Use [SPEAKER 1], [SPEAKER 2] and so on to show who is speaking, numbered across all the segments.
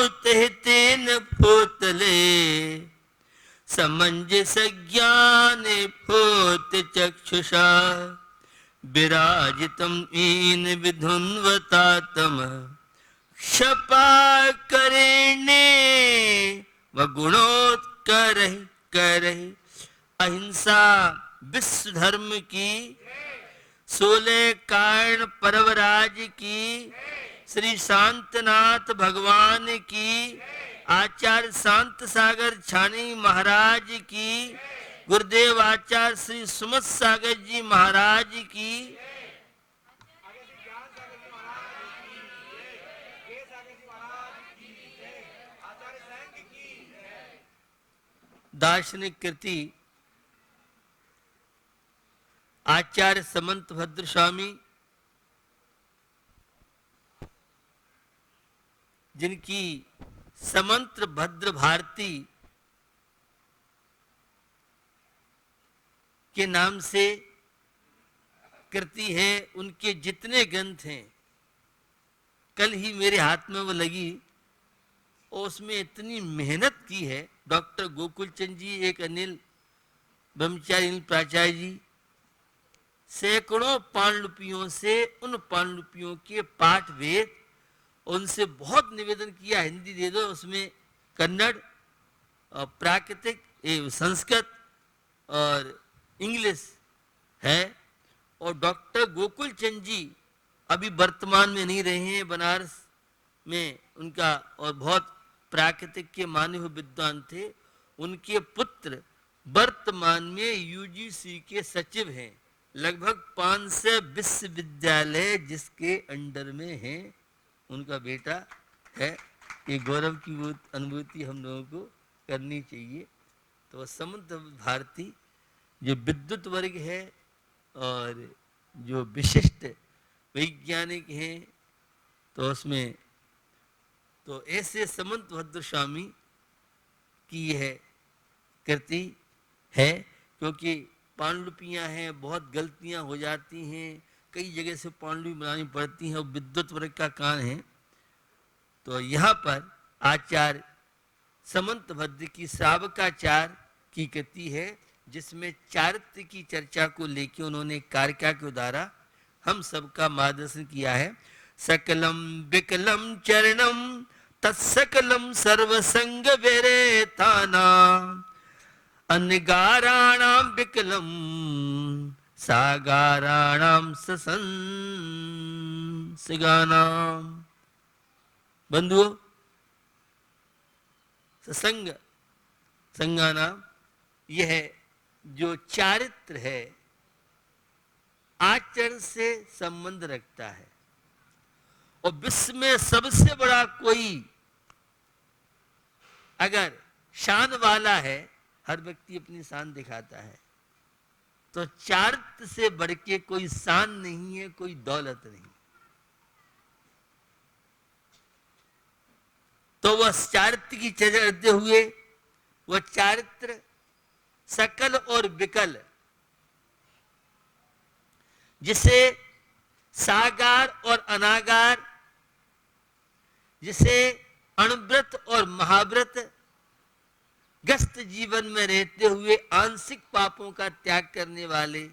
[SPEAKER 1] भूत हितेन भूतले समंजस ज्ञान भूत चक्षुषा विराजितम ईन विधुन्वतातम क्षपा करेणे व गुणोत्कर करे। अहिंसा विश्व धर्म की, 16 कारण परवराज की, श्री शांतनाथ भगवान की, आचार्य शांत सागर छानी महाराज की, गुरुदेव आचार्य श्री सुमत सागर जी महाराज की, दार्शनिक कृति आचार्य समंत भद्र स्वामी, जिनकी समंत भद्र भारती के नाम से कृति है। उनके जितने ग्रंथ हैं, कल ही मेरे हाथ में वो लगी और उसमें इतनी मेहनत की है। डॉक्टर गोकुल चंद जी, एक अनिल ब्रह्मचारी अनिल प्राचार्य जी, सैकड़ों पांडुलिपियों से उन पांडुलिपियों के पाठ वेद, उनसे बहुत निवेदन किया हिंदी दे दो, उसमें कन्नड़ और प्राकृतिक संस्कृत और इंग्लिश है। और डॉक्टर गोकुल चंद जी अभी वर्तमान में नहीं रहे हैं, बनारस में उनका, और बहुत प्राकृतिक के माने हुए विद्वान थे। उनके पुत्र वर्तमान में यूजीसी के सचिव हैं। लगभग 500 विश्वविद्यालय जिसके अंडर में हैं, उनका बेटा है। ये गौरव की अनुभूति हम लोगों को करनी चाहिए। तो समंत भारती जो विद्युत वर्ग है और जो विशिष्ट वैज्ञानिक हैं, तो उसमें तो ऐसे समंत भद्र स्वामी की यह कृति है। क्योंकि पांडुलिपियाँ हैं, बहुत गलतियाँ हो जाती हैं, कई जगह से पांडुलिपि बनानी पड़ती हैं और विद्युत वर्ग का काम है। तो यहाँ पर आचार्य समंत भद्र की श्रावकाचार की कृति है, जिसमें चारित्र की चर्चा को लेकर उन्होंने कारिका के द्वारा हम सबका मार्गदर्शन किया है। सकलम विकलम चरणम तत्सकलम सर्वसंग विरेताना अनगाराणाम विकलम सागाराणाम ससंसगानाम। बंधुओं, ससंग संगानाम, यह जो चारित्र है आचरण से संबंध रखता है। और विश्व में सबसे बड़ा कोई अगर शान वाला है, हर व्यक्ति अपनी शान दिखाता है, तो चारित्र से बढ़ के कोई शान नहीं है, कोई दौलत नहीं। तो वह चारित्र की चर्चा करते हुए, वह चारित्र सकल और विकल, जिसे सागार और अनागार, जिसे अणुव्रत और महाव्रत, ग्रस्त जीवन में रहते हुए आंशिक पापों का त्याग करने वाले,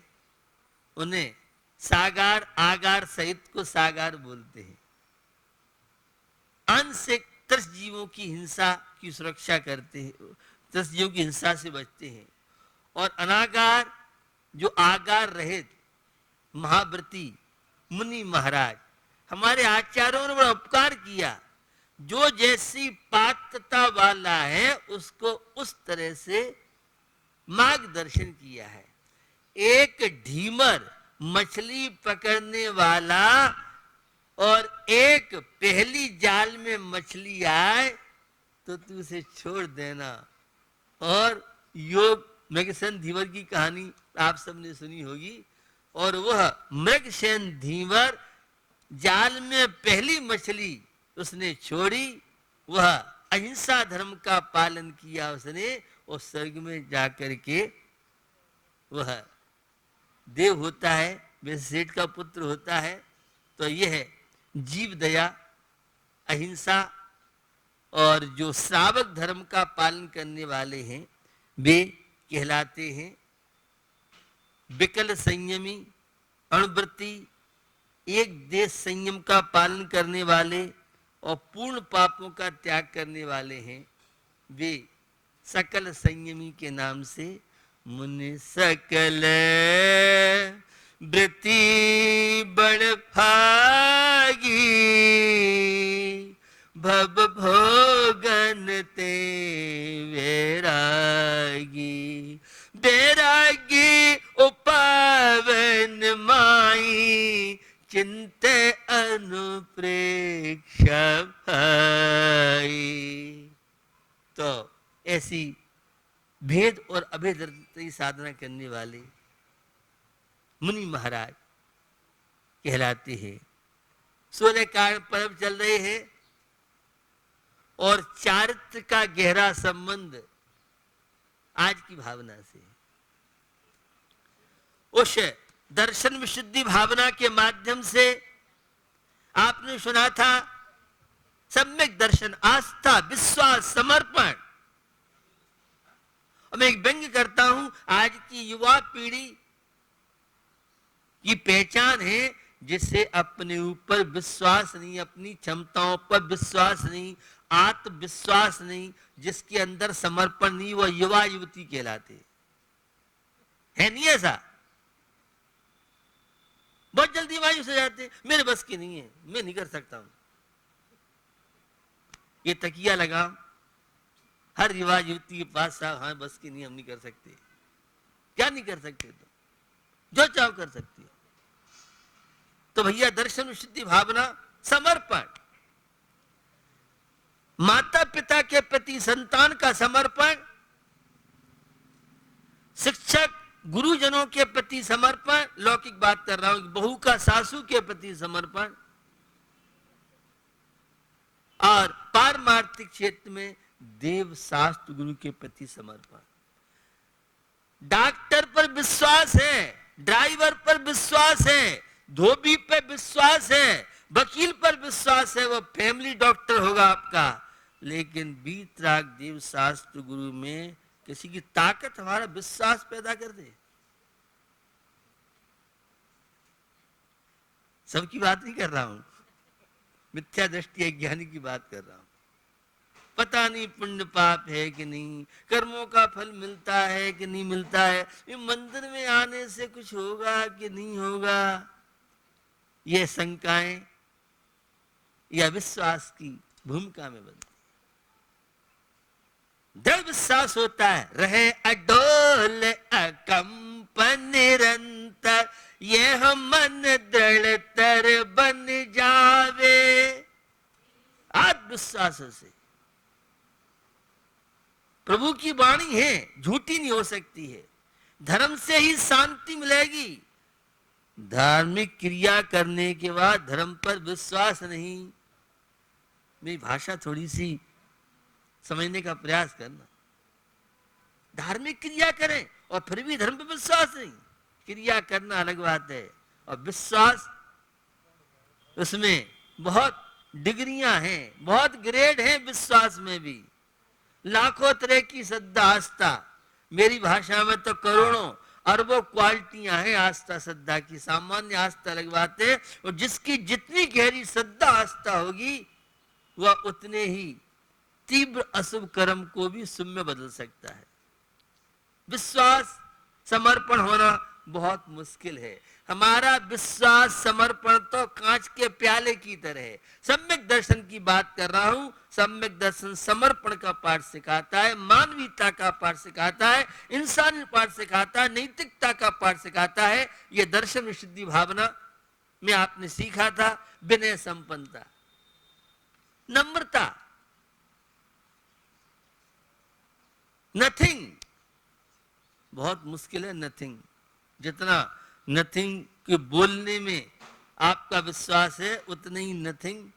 [SPEAKER 1] उन्हें सागार आगार सहित को सागार बोलते हैं। आंशिक त्रस्त जीवों की हिंसा की सुरक्षा करते हैं, त्रस्त जीवों की हिंसा से बचते हैं। और अनागार जो आगार रहित महाव्रती मुनि महाराज, हमारे आचार्यों ने बड़ा उपकार किया। जो जैसी पात्रता वाला है उसको उस तरह से मार्गदर्शन किया है। एक ढीमर मछली पकड़ने वाला और एक पहली जाल में मछली आए तो तू उसे छोड़ देना। और योग मृगसेन धीवर की कहानी आप सबने सुनी होगी। और वह मृगसेन धीवर जाल में पहली मछली उसने छोड़ी, वह अहिंसा धर्म का पालन किया उसने, और स्वर्ग में जाकर के वह देव होता है, वह सेठ का पुत्र होता है। तो यह जीव दया, अहिंसा और जो श्रावक धर्म का पालन करने वाले हैं वे कहलाते हैं विकल संयमी, अणुव्रती, एक देश संयम का पालन करने वाले और पूर्ण पापों का त्याग करने वाले हैं वे सकल संयमी के नाम से मुनि सकल वृत्ति बड़ भागी भव भोगन ते वैरागी वैरागी उपावन माई चिंत अनुप्रेक्ष भाई। तो ऐसी भेद और अभेद की साधना करने वाले मुनि महाराज कहलाते हैं। 16 कारण पर्व चल रहे हैं और चारित्र का गहरा संबंध आज की भावना से। उस दर्शन विशुद्धि भावना के माध्यम से आपने सुना था सम्यक दर्शन, आस्था, विश्वास, समर्पण। और मैं एक व्यंग्य करता हूं, आज की युवा पीढ़ी की पहचान है जिससे अपने ऊपर विश्वास नहीं, अपनी क्षमताओं पर विश्वास नहीं, आत्मविश्वास नहीं, जिसके अंदर समर्पण नहीं, वह युवा युवती कहलाते है। नहीं ऐसा? बहुत जल्दी मायूस हो जाते, मेरे बस की नहीं है, मैं नहीं कर सकता हूं। ये तकिया लगा हर युवा युवती के पास, साहब हाँ बस की नहीं, हम नहीं कर सकते। क्या नहीं कर सकते? तो जो चाहो कर सकती है। तो भैया दर्शन शुद्धि भावना, समर्पण, माता पिता के प्रति संतान का समर्पण, शिक्षक गुरुजनों के प्रति समर्पण, लौकिक बात कर रहा हूं, बहू का सासू के प्रति समर्पण, और पारमार्थिक क्षेत्र में देव शास्त्र गुरु के प्रति समर्पण। डॉक्टर पर विश्वास है, ड्राइवर पर विश्वास है, धोबी पर विश्वास है, वकील पर विश्वास है, वो फैमिली डॉक्टर होगा आपका। लेकिन बीतराग देव शास्त्र गुरु में किसी की ताकत हमारा विश्वास पैदा कर दे। सबकी बात नहीं कर रहा हूं, मिथ्या दृष्टि ज्ञानी की बात कर रहा हूं। पता नहीं पुण्य पाप है कि नहीं, कर्मों का फल मिलता है कि नहीं मिलता है, ये मंदिर में आने से कुछ होगा कि नहीं होगा, ये शंकाएं या विश्वास की भूमिका में बनती। दृढ़ विश्वास होता है, रहे अडोल अकंप निरंतर, यह मन दृढ़तर बन जावे। आत्मविश्वास से प्रभु की वाणी है, झूठी नहीं हो सकती है। धर्म से ही शांति मिलेगी। धार्मिक क्रिया करने के बाद धर्म पर विश्वास नहीं। मेरी भाषा थोड़ी सी समझने का प्रयास करना। धार्मिक क्रिया करें और फिर भी धर्म पर विश्वास नहीं, क्रिया करना अलग बात है। और विश्वास, उसमें बहुत डिग्रियां हैं, बहुत ग्रेड हैं विश्वास में भी। लाखों तरह की श्रद्धा आस्था, मेरी भाषा में तो करोड़ों अरबों क्वालिटियां हैं आस्था श्रद्धा की। सामान्य आस्था अलग बात है, और जिसकी जितनी गहरी श्रद्धा आस्था होगी वह उतने ही तीव्र अशुभ कर्म को भी शुभ में बदल सकता है। विश्वास समर्पण होना बहुत मुश्किल है। हमारा विश्वास समर्पण तो कांच के प्याले की तरह है। सम्यक दर्शन की बात कर रहा हूं। सम्यक दर्शन समर्पण का पाठ सिखाता है, मानवीयता का पाठ सिखाता है, इंसानी पाठ सिखाता है, नैतिकता का पाठ सिखाता है। यह दर्शन विशुद्धि भावना में आपने सीखा था विनय संपन्नता, नम्रता, नथिंग। बहुत मुश्किल है नथिंग। जितना नथिंग के बोलने में आपका विश्वास है, उतना ही नथिंग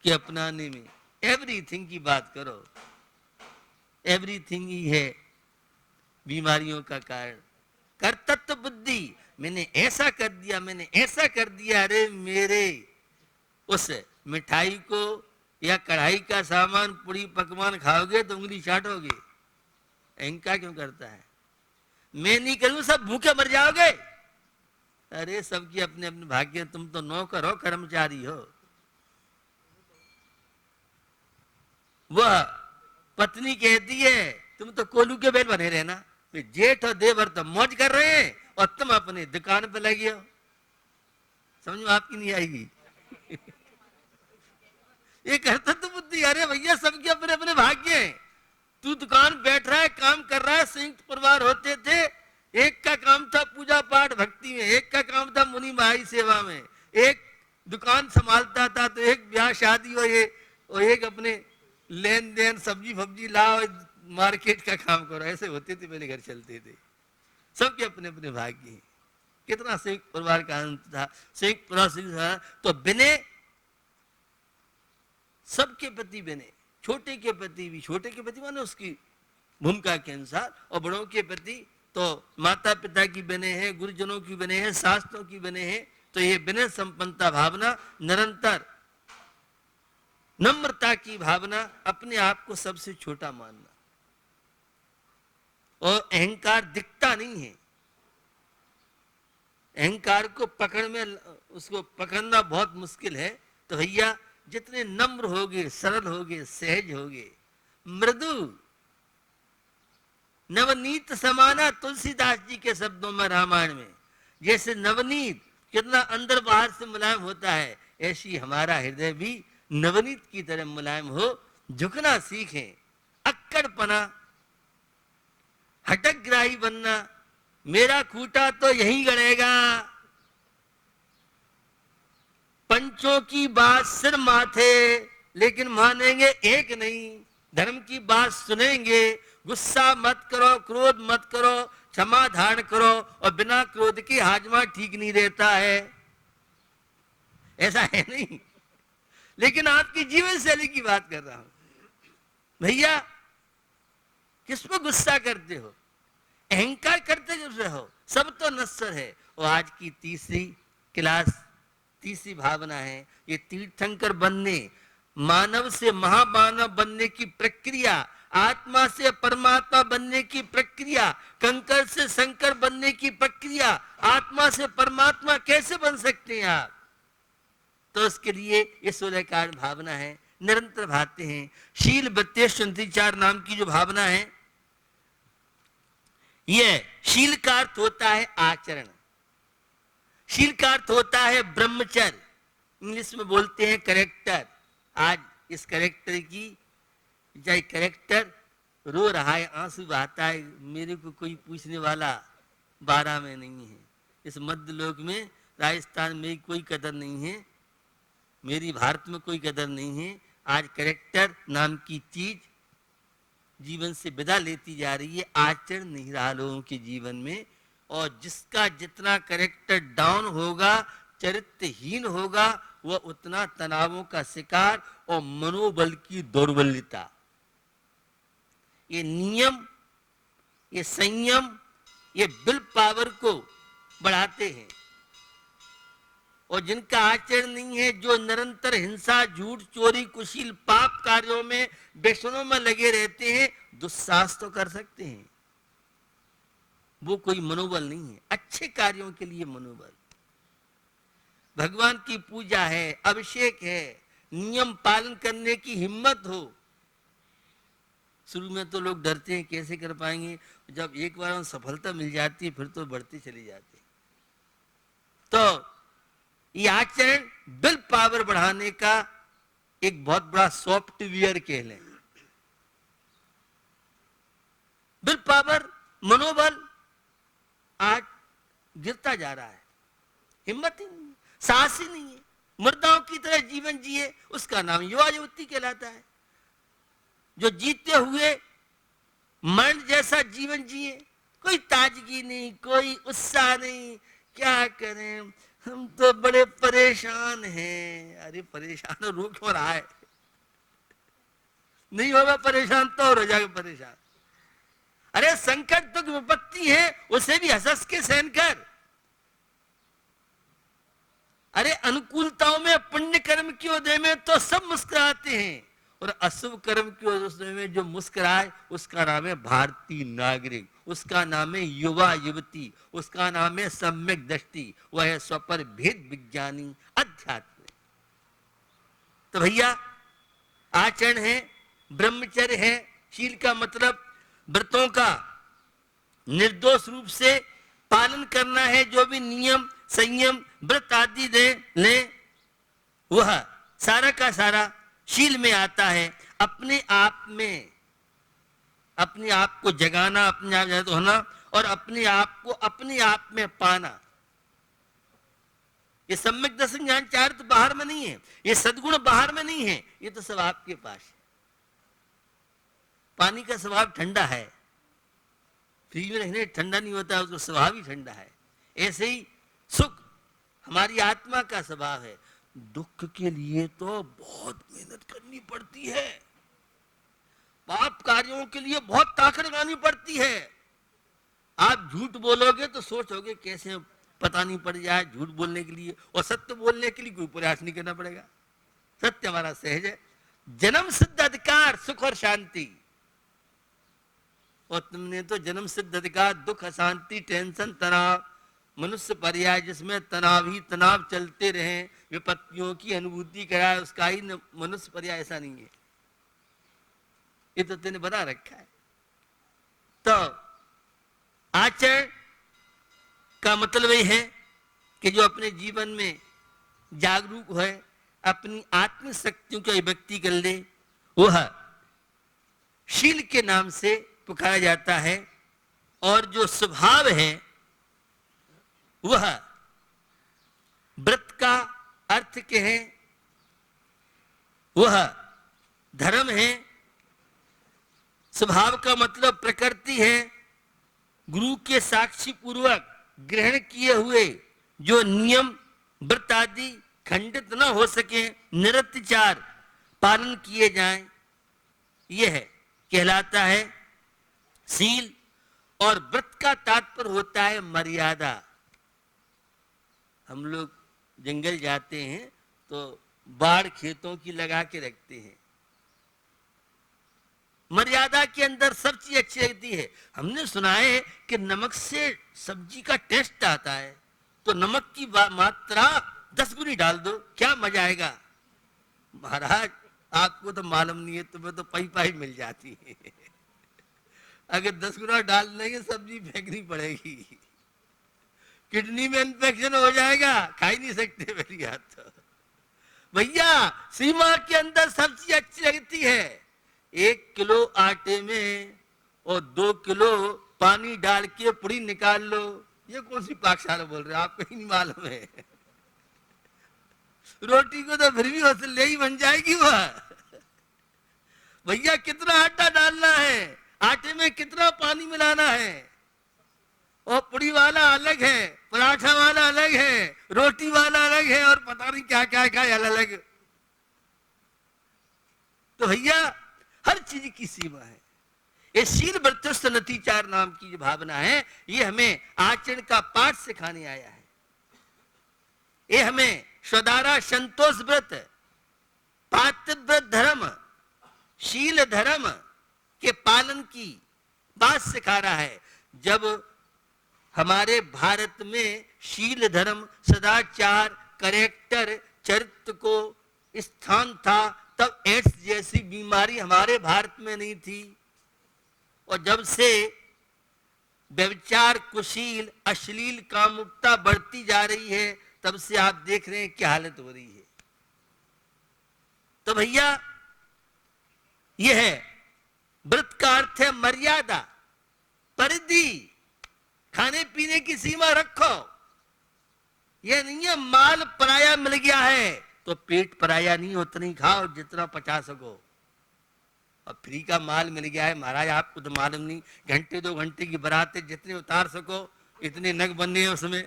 [SPEAKER 1] के अपनाने में। एवरीथिंग की बात करो, एवरीथिंग ही है बीमारियों का कारण। कर्तृत्व बुद्धि, मैंने ऐसा कर दिया, मैंने ऐसा कर दिया। अरे मेरे उस मिठाई को या कढ़ाई का सामान पूरी पकवान खाओगे तो उंगली चाटोगे। अहंकार क्यों करता है? मैं नहीं करूं, सब भूखे मर जाओगे। अरे सबकी अपने अपने भाग्य, तुम तो नौकर हो, कर्मचारी हो। वह पत्नी कहती है तुम तो कोलू के बैल बने रहना, जेठ और देवर तो मौज कर रहे हैं और तुम अपनी दुकान पे लगे हो। समझ में आपकी नहीं आएगी। ये कहता तो बुद्धि, अरे भैया सबके अपने अपने भाग्य हैं। तू दुकान बैठ रहा है, काम कर रहा है। संयुक्त परिवार होते थे, एक का काम था पूजा पाठ भक्ति में, एक का काम था मुनि महाई सेवा में, एक दुकान संभालता था, तो एक ब्याह शादी और एक अपने लेन देन सब्जी फब्जी लाओ, मार्केट का काम करो। ऐसे होते थे पहले, घर चलते थे। सबके अपने अपने भाग्य हैं। कितना संयुक्त परिवार का आनंद था। संयुक्त परिवार तो बने, सबके प्रति बने, छोटे के प्रति भी, छोटे के प्रति माने उसकी भूमिका के अनुसार, और बड़ों के प्रति तो माता पिता की बने हैं, गुरुजनों की बने हैं, शास्त्रों की बने हैं। तो ये विनय संपन्नता भावना, निरंतर नम्रता की भावना, अपने आप को सबसे छोटा मानना, और अहंकार दिखता नहीं है। अहंकार को पकड़ में, उसको पकड़ना बहुत मुश्किल है। तो भैया जितने नम्र होगे, सरल होगे, सहज होगे, मृदु, नवनीत समाना, तुलसीदास जी के शब्दों में रामायण में, जैसे नवनीत कितना अंदर बाहर से मुलायम होता है, ऐसी हमारा हृदय भी नवनीत की तरह मुलायम हो। झुकना सीखें, अक्कड़पना, हटकग्राही बनना, मेरा खूंटा तो यही गड़ेगा, पंचों की बात सिर माथे, लेकिन मानेंगे एक नहीं, धर्म की बात सुनेंगे, गुस्सा मत करो, क्रोध मत करो, क्षमा धारण करो, और बिना क्रोध की हाजमा ठीक नहीं रहता है। ऐसा है नहीं, लेकिन आपकी जीवन शैली की बात कर रहा हूं। भैया किस पर गुस्सा करते हो, अहंकार करते किस पे हो? सब तो नश्वर है। और आज की तीसरी क्लास, तीसरी भावना है, ये तीर्थंकर बनने, मानव से महामानव बनने की प्रक्रिया, आत्मा से परमात्मा बनने की प्रक्रिया, कंकर से शंकर बनने की प्रक्रिया, आत्मा से परमात्मा कैसे बन सकते हैं आप? तो उसके लिए ये 16 कारण भावना है, निरंतर भाते हैं। शील बत्तेश्वर नाम की जो भावना है, यह शील का अर्थ होता है आचरण, शील का अर्थ होता है ब्रह्मचर्य, इंग्लिश में बोलते हैं करेक्टर। आज इस करेक्टर की, चाहे करेक्टर रो रहा है, आंसू बहाता है, मेरे को कोई पूछने वाला 12 में नहीं है। इस मध्य लोक में, राजस्थान में कोई कदर नहीं है, मेरी भारत में कोई कदर नहीं है। आज करेक्टर नाम की चीज जीवन से विदा लेती जा रही है, आचरण नहीं रहा लोगों के जीवन में। और जिसका जितना करेक्टर डाउन होगा, चरित्रहीन होगा, वह उतना तनावों का शिकार और मनोबल की दौर्बल्यता। ये नियम, ये संयम, ये विल पावर को बढ़ाते हैं। और जिनका आचरण नहीं है, जो निरंतर हिंसा, झूठ, चोरी, कुशील, पाप कार्यों में, व्यसनों में लगे रहते हैं, दुस्साहस तो कर सकते हैं, वो कोई मनोबल नहीं है। अच्छे कार्यों के लिए मनोबल, भगवान की पूजा है, अभिषेक है, नियम पालन करने की हिम्मत हो। शुरू में तो लोग डरते हैं, कैसे कर पाएंगे, जब एक बार सफलता मिल जाती है फिर तो बढ़ती चली जाती है। तो ये आचरण विल पावर बढ़ाने का एक बहुत बड़ा सॉफ्टवेयर कह लें। विल पावर, मनोबल आज गिरता जा रहा है, हिम्मत ही नहीं, साहस ही नहीं है। मुर्दाओं की तरह जीवन जिए, उसका नाम युवा युवती कहलाता है। जो जीते हुए मरण जैसा जीवन जिए, कोई ताजगी नहीं, कोई उत्साह नहीं, क्या करें, हम तो बड़े परेशान हैं। अरे परेशान रो क्यों रहा है? नहीं होगा परेशान तो और हो जाएगा परेशान। अरे संकट दुख विपत्ति है, उसे भी हंस के सहन कर। अरे अनुकूलताओं में, पुण्य कर्म की उदय में तो सब मुस्कुराते हैं, और अशुभ कर्म की उदय में जो मुस्कुराए उसका नाम है भारतीय नागरिक, उसका नाम है युवा युवती, उसका नाम है सम्यक दृष्टि, वह है स्वपर भेद विज्ञानी अध्यात्म। तो भैया आचरण है, ब्रह्मचर्य है, शील का मतलब व्रतों का निर्दोष रूप से पालन करना है। जो भी नियम संयम व्रत आदि ले वह सारा का सारा शील में आता है। अपने आप में, अपने आप को जगाना, अपने आप जागृत होना और अपने आप को अपने आप में पाना। ये सम्यक दर्शन ज्ञान चार तो बाहर में नहीं है, ये सद्गुण बाहर में नहीं है, ये तो सब आपके पास है। पानी का स्वभाव ठंडा है, फ्रिज में रखने ठंडा नहीं होता, उसका स्वभाव ही ठंडा है। ऐसे ही सुख हमारी आत्मा का स्वभाव है। दुख के लिए तो बहुत मेहनत करनी पड़ती है, पाप कार्यों के लिए बहुत ताकत लगानी पड़ती है। आप झूठ बोलोगे तो सोचोगे कैसे पता नहीं पड़ जाए झूठ बोलने के लिए, और सत्य बोलने के लिए कोई प्रयास नहीं करना पड़ेगा। सत्य हमारा सहज है, जन्म सिद्ध अधिकार सुख और शांति। और तुमने तो जन्म सिद्ध अधिकार, दुख अशांति टेंशन तनाव, मनुष्य पर्याय जिसमें तनाव ही तनाव चलते रहे, विपत्तियों की अनुभूति कराए, उसका ही मनुष्य पर्याय ऐसा नहीं है। ये तो तेने बना रखा है। तो आचरण का मतलब ये है कि जो अपने जीवन में जागरूक है, अपनी आत्म शक्तियों की अभिव्यक्ति कर ले, वह शील के नाम से पुकारा जाता है। और जो स्वभाव है वह व्रत का अर्थ के है, वह धर्म है। स्वभाव का मतलब प्रकृति है, गुरु के साक्षी पूर्वक ग्रहण किए हुए जो नियम व्रत आदि खंडित न हो सके, निरत्याचार पालन किए जाएं, यह कहलाता है शील। और व्रत का तात्पर्य होता है मर्यादा। हम लोग जंगल जाते हैं तो बाड़ खेतों की लगा के रखते हैं, मर्यादा के अंदर सब चीज अच्छी लगती है। हमने सुना है कि नमक से सब्जी का टेस्ट आता है, तो नमक की मात्रा 10 गुनी डाल दो, क्या मजा आएगा। महाराज आपको तो मालूम नहीं है, तुम्हें तो पई पाई मिल जाती है। अगर 10 गुना डाल देंगे सब्जी फेंकनी पड़ेगी, किडनी में इन्फेक्शन हो जाएगा, खा ही नहीं सकते मेरी बात। तो भैया सीमा के अंदर सब चीज अच्छी लगती है। 1 किलो आटे में और 2 किलो पानी डाल के पुड़ी निकाल लो, ये कौन सी पाकशाला बोल रहे हैं, आपको ही नहीं मालूम है। रोटी को तो फिर भी हौसले ही बन जाएगी वह। भैया कितना आटा डालना है, आटे में कितना पानी मिलाना है, और पुड़ी वाला अलग है, पराठा वाला अलग है, रोटी वाला अलग है, और पता नहीं क्या क्या क्या अलग। तो भैया हर चीज की सीमा है। ये शील व्रतस्थ नतिचार नाम की जो भावना है, ये हमें आचरण का पाठ सिखाने आया है। ये हमें स्वदारा संतोष व्रत, पातिव्रत धर्म, शील धर्म के पालन की बात सिखा रहा है। जब हमारे भारत में शील धर्म, सदाचार, करेक्टर, चरित्र को स्थान था, तब एड्स जैसी बीमारी हमारे भारत में नहीं थी। और जब से व्यभिचार, कुशील, अश्लील कामुकता बढ़ती जा रही है, तब से आप देख रहे हैं क्या हालत हो रही है। तो भैया यह है व्रत का अर्थ है मर्यादा, परिधि, खाने पीने की सीमा रखो। यह नहीं है माल पराया मिल गया है तो पेट पराया नहीं, उतना ही खाओ जितना पचा सको। और फ्री का माल मिल गया है महाराज, आपको तो मालूम नहीं, घंटे 2 घंटे की बरातें जितने उतार सको इतने नग बनने हैं उसमें।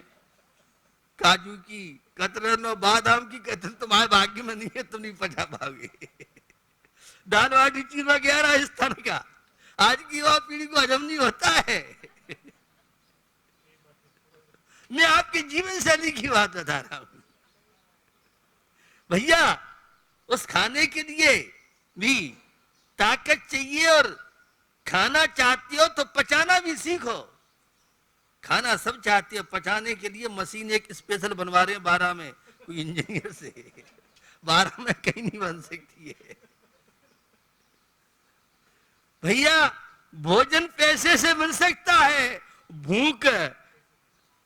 [SPEAKER 1] काजू की कतरन और बादाम की कतरन तुम्हारे भाग्य में नहीं है, तुम नहीं पचा पाओगे। दाल बाटी चूरमा गया राजस्थान का, आज की युवा पीढ़ी को हजम नहीं होता है। मैं आपके जीवन शैली की बात बता रहा हूं। भैया उस खाने के लिए भी ताकत चाहिए, और खाना चाहती हो तो पचाना भी सीखो। खाना सब चाहते हो, पचाने के लिए मशीन एक स्पेशल बनवा रहे हैं 12 में कोई इंजीनियर से। 12 में कहीं नहीं बन सकती है भैया। भोजन पैसे से मिल सकता है, भूख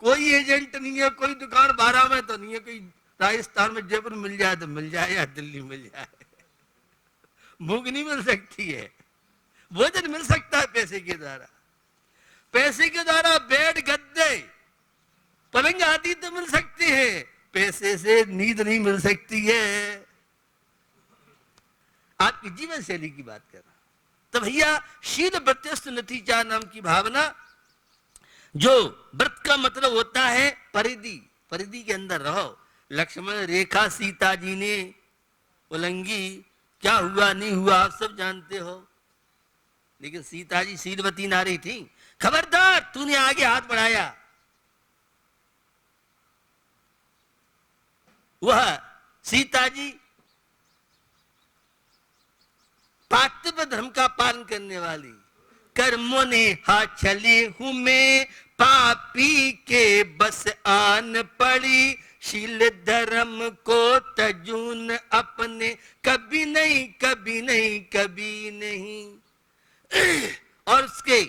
[SPEAKER 1] कोई एजेंट नहीं है, कोई दुकान 12 में तो नहीं है। कोई राजस्थान में जयपुर मिल जाए तो मिल जाए, या दिल्ली मिल जाए, भूख नहीं मिल सकती है। भोजन मिल सकता है पैसे के द्वारा। पैसे के द्वारा बेड, गद्दे, पलंग आदि तो मिल सकते हैं, पैसे से नींद नहीं मिल सकती है। आपकी जीवन शैली की बात कर रहा। तो भैया शील व्रतस्थ नतीजा नाम की भावना, जो व्रत का मतलब होता है परिधि, परिधि के अंदर रहो। लक्ष्मण रेखा सीता जी ने उल्लंघी, क्या हुआ नहीं हुआ आप सब जानते हो, लेकिन सीता जी शीलवती नारी थी। खबरदार तूने आगे हाथ बढ़ाया, वह सीता जी पातिव्य धर्म का पालन करने वाली। कर्मों ने हाथ चले हूं मैं, पापी के बस आन पड़ी, शील धर्म को तजून अपने, कभी नहीं कभी नहीं कभी नहीं। और उसके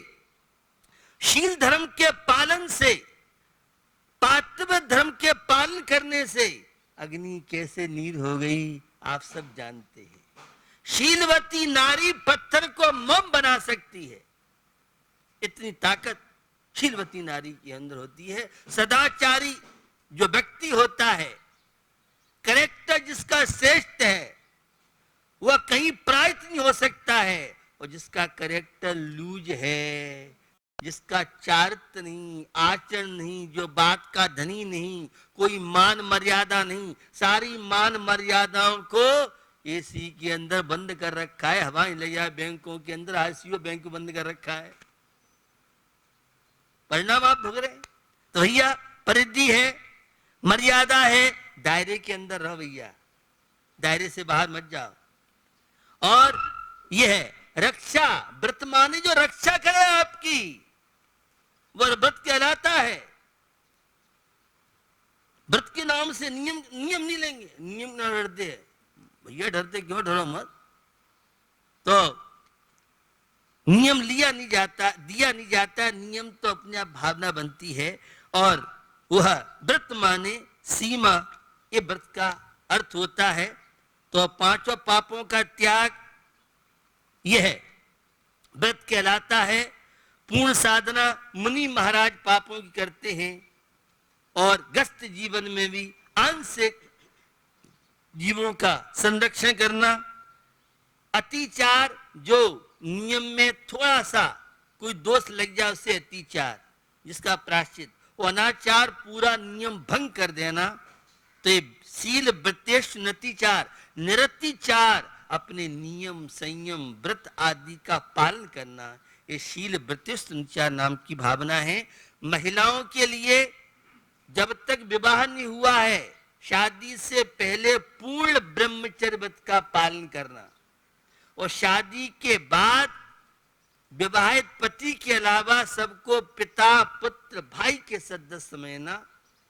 [SPEAKER 1] शील धर्म के पालन से, पातिव्य धर्म के पालन करने से अग्नि कैसे नीर हो गई आप सब जानते हैं। शीलवती नारी पत्थर को मोम बना सकती है, इतनी ताकत शीलवती नारी के अंदर होती है। सदाचारी जो व्यक्ति होता है, कैरेक्टर जिसका श्रेष्ठ है, वह कहीं पराजित नहीं हो सकता है। और जिसका कैरेक्टर लूज है, जिसका चारित्र नहीं, आचरण नहीं, जो बात का धनी नहीं, कोई मान मर्यादा नहीं, सारी मान मर्यादाओं को एसी के अंदर बंद कर रखा है, हवाएं ले जाए बैंकों के अंदर, आईसीयू बैंक बंद कर रखा है, परिणाम आप भुग रहे। तो भैया परिधि है, मर्यादा है, दायरे के अंदर रहो भैया, दायरे से बाहर मत जाओ। और यह है रक्षा, व्रत माने जो रक्षा करे आपकी, वह व्रत कहलाता है। व्रत के नाम से नियम नहीं लेंगे, नियम ना डरते हैं भैया, डरते क्यों, डरो मत। तो नियम लिया नहीं जाता, दिया नहीं जाता, नियम तो अपने आप भावना बनती है। और वह व्रत माने सीमा, ये व्रत का अर्थ होता है। तो पांचों पापों का त्याग यह व्रत कहलाता है। पूर्ण साधना मुनि महाराज पापों की करते हैं, और गस्त जीवन में भी आंशिक जीवों का संरक्षण करना। अतिचार, जो नियम में थोड़ा सा कोई दोष लग जाए उससे अतिचार, जिसका प्रायश्चित, वो अनाचार पूरा नियम भंग कर देना। तो ये शील व्रतेश नतिचार, निरतिचार, अपने नियम संयम व्रत आदि का पालन करना, ये शील व्रतेश नतिचार नाम की भावना है। महिलाओं के लिए जब तक विवाह नहीं हुआ है, शादी से पहले पूर्ण ब्रह्मचर्य व्रत का पालन करना, और शादी के बाद विवाहित पति के अलावा सबको पिता पुत्र भाई के सदस्य समझना,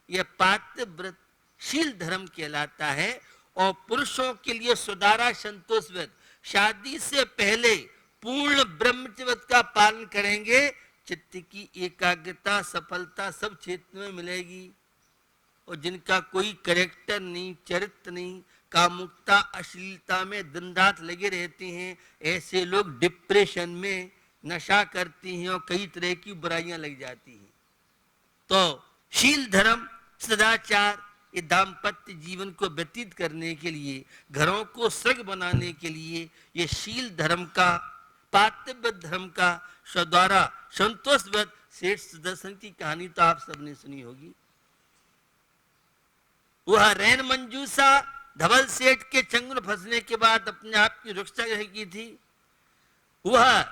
[SPEAKER 1] यह पात्र व्रत शील धर्म कहलाता है। और पुरुषों के लिए सुदारा संतोष व्रत, शादी से पहले पूर्ण ब्रह्मचर्य व्रत का पालन करेंगे, चित्त की एकाग्रता सफलता सब क्षेत्र में मिलेगी। और जिनका कोई कैरेक्टर नहीं, चरित्र नहीं, कामुकता अश्लीलता में दिन रात लगे रहते हैं, ऐसे लोग डिप्रेशन में नशा करती हैं और कई तरह की बुराइयां लग जाती हैं। तो शील धर्म सदाचार, ये दाम्पत्य जीवन को व्यतीत करने के लिए, घरों को स्वर्ग बनाने के लिए, ये शील धर्म का, पातिव्य धर्म का द्वारा संतोष व्रत सेठ सुदर्शन की कहानी तो आप सबने सुनी होगी। वह रैन मंजूसा धवल सेठ के चंगुल फंसने के बाद अपने आप की रक्षा की थी। वह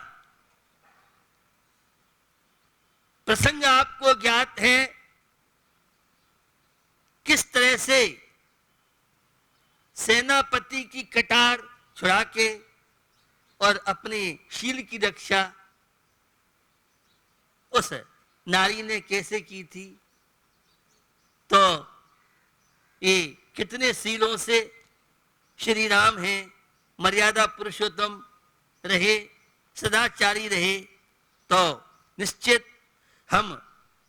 [SPEAKER 1] प्रसंग आपको ज्ञात है, किस तरह से सेनापति की कटार छुड़ा के और अपने शील की रक्षा उस नारी ने कैसे की थी। तो ये कितने शीलों से श्री राम हैं, मर्यादा पुरुषोत्तम रहे, सदाचारी रहे। तो निश्चित हम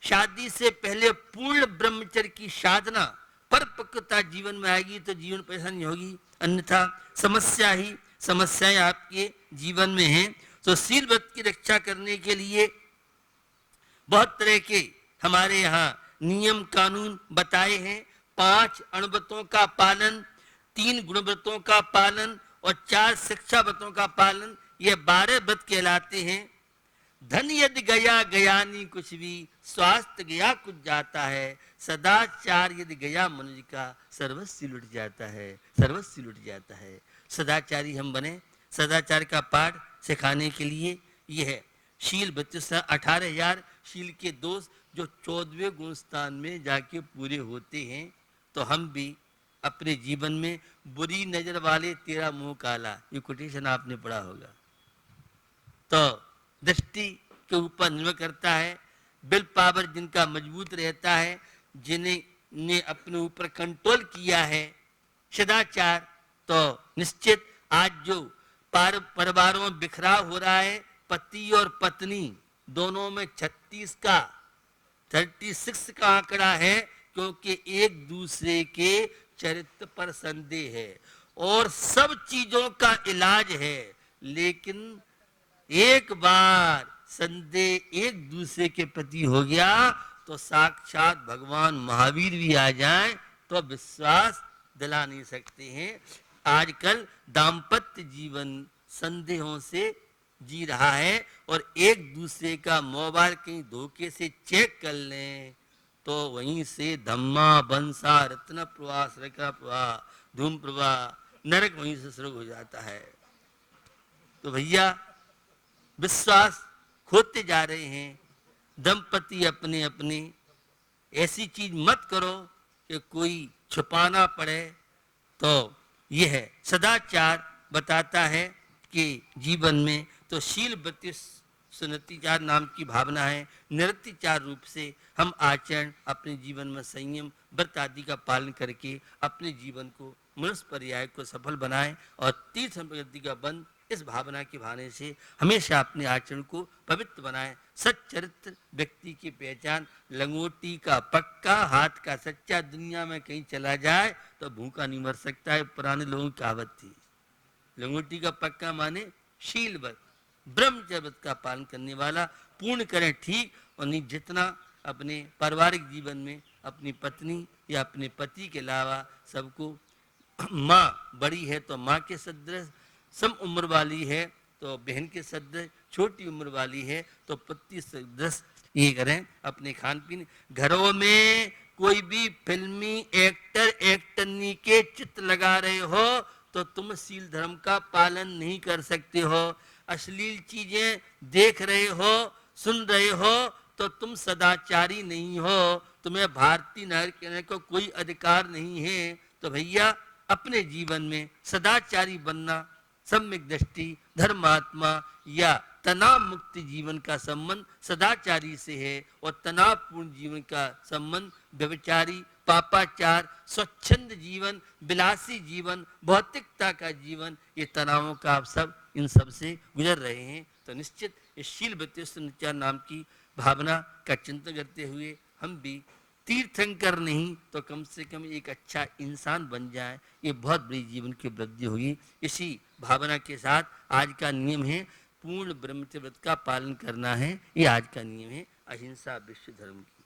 [SPEAKER 1] शादी से पहले पूर्ण ब्रह्मचर्य की साधना परिपक्वता जीवन में आएगी तो जीवन पैसा नहीं होगी, अन्यथा समस्याएं आपके जीवन में हैं। तो शील व्रत की रक्षा करने के लिए बहुत तरह के हमारे यहाँ नियम कानून बताए हैं। 5 अणुव्रतों का पालन, 3 गुणव्रतों का पालन और 4 शिक्षा व्रतों का पालन, ये 12 व्रत कहलाते हैं। धन यदि गया गया नहीं कुछ भी, स्वास्थ्य गया कुछ जाता है, सदाचार यदि गया मनुष्य का सर्वस्व लुट जाता है, सर्वस्व लुट जाता है। सदाचारी हम बने। सदाचार का पाठ सिखाने के लिए यह है शील 18,000 शील के दोष जो 14वें गुण स्थान में जाके पूरे होते हैं। तो हम भी अपने जीवन में बुरी नजर वाले तेरा मुंह काला, ये कोटेशन आपने पढ़ा होगा। तो दृष्टि के ऊपर निर्भर करता है। विल पावर जिनका मजबूत रहता है, जिन्हें अपने ऊपर कंट्रोल किया है सदाचार, तो निश्चित आज जो परिवारों में बिखराव हो रहा है, पति और पत्नी दोनों में 36 का आंकड़ा है, क्योंकि एक दूसरे के चरित्र पर संदेह है और सब चीजों का इलाज है। लेकिन एक बार संदेह एक दूसरे के प्रति हो गया तो साक्षात भगवान महावीर भी आ जाएं तो विश्वास दिला नहीं सकते हैं। आजकल दाम्पत्य जीवन संदेहों से जी रहा है और एक दूसरे का मोबाइल कहीं धोखे से चेक कर लें तो वहीं से धम्मा बंसा रत्न प्रवाह सरका प्रवाह धूम प्रवाह नरक वहीं से शुरू हो जाता है। तो भैया विश्वास खोते जा रहे हैं। दंपति अपने अपने ऐसी चीज मत करो कि कोई छुपाना पड़े। तो यह है सदाचार बताता है कि जीवन में तो शील व्रत सुनतिचार नाम की भावना है। निरतिचार रूप से हम आचरण अपने जीवन में संयम व्रत आदि का पालन करके अपने जीवन को मनुष्य पर्याय को सफल बनाएं और तीर्थ संपत्ति का बंध इस भावना के भाने से हमेशा अपने आचरण को पवित्र बनाएं। सच्चरित्र व्यक्ति की पहचान, लंगोटी का पक्का हाथ का सच्चा दुनिया में कहीं चला जाए तो भूखा नहीं मर सकता है, पुराने लोगों की कहावत थी। लंगोटी का पक्का माने शील व्रत ब्रह्मचर्य व्रत का पालन करने वाला। पूर्ण करें ठीक और नहीं जितना अपने पारिवारिक जीवन में अपनी पत्नी या अपने पति के अलावा सबको, माँ बड़ी है तो माँ के सदृश, सम उम्र वाली है तो बहन के सदृश, छोटी उम्र वाली है तो पति सदृश ये करें। अपने खान पीन घरों में कोई भी फिल्मी एक्टरनी के चित्र लगा रहे हो तो तुम शील धर्म का पालन नहीं कर सकते हो। अश्लील चीजें देख रहे हो सुन रहे हो तो तुम सदाचारी नहीं हो, तुम्हें भारतीय नागरिक कहने को कोई अधिकार नहीं है। तो भैया अपने जीवन में सदाचारी बनना, सम्यक दृष्टि, धर्मात्मा या तनाव मुक्त जीवन का संबंध सदाचारी से है और तनावपूर्ण जीवन का संबंध व्यभिचारी, पापाचार, स्वच्छंद जीवन, विलासी जीवन, भौतिकता का जीवन, ये तनावों का आप सब इन सब से गुजर रहे हैं। तो निश्चित इस शील व्रत सुनतिचार नाम की भावना का चिंतन करते हुए हम भी तीर्थंकर नहीं तो कम से कम एक अच्छा इंसान बन जाए, ये बहुत बड़ी जीवन की वृद्धि होगी। इसी भावना के साथ आज का नियम है पूर्ण ब्रह्मचर्य व्रत का पालन करना है। ये आज का नियम है अहिंसा विश्व धर्म की।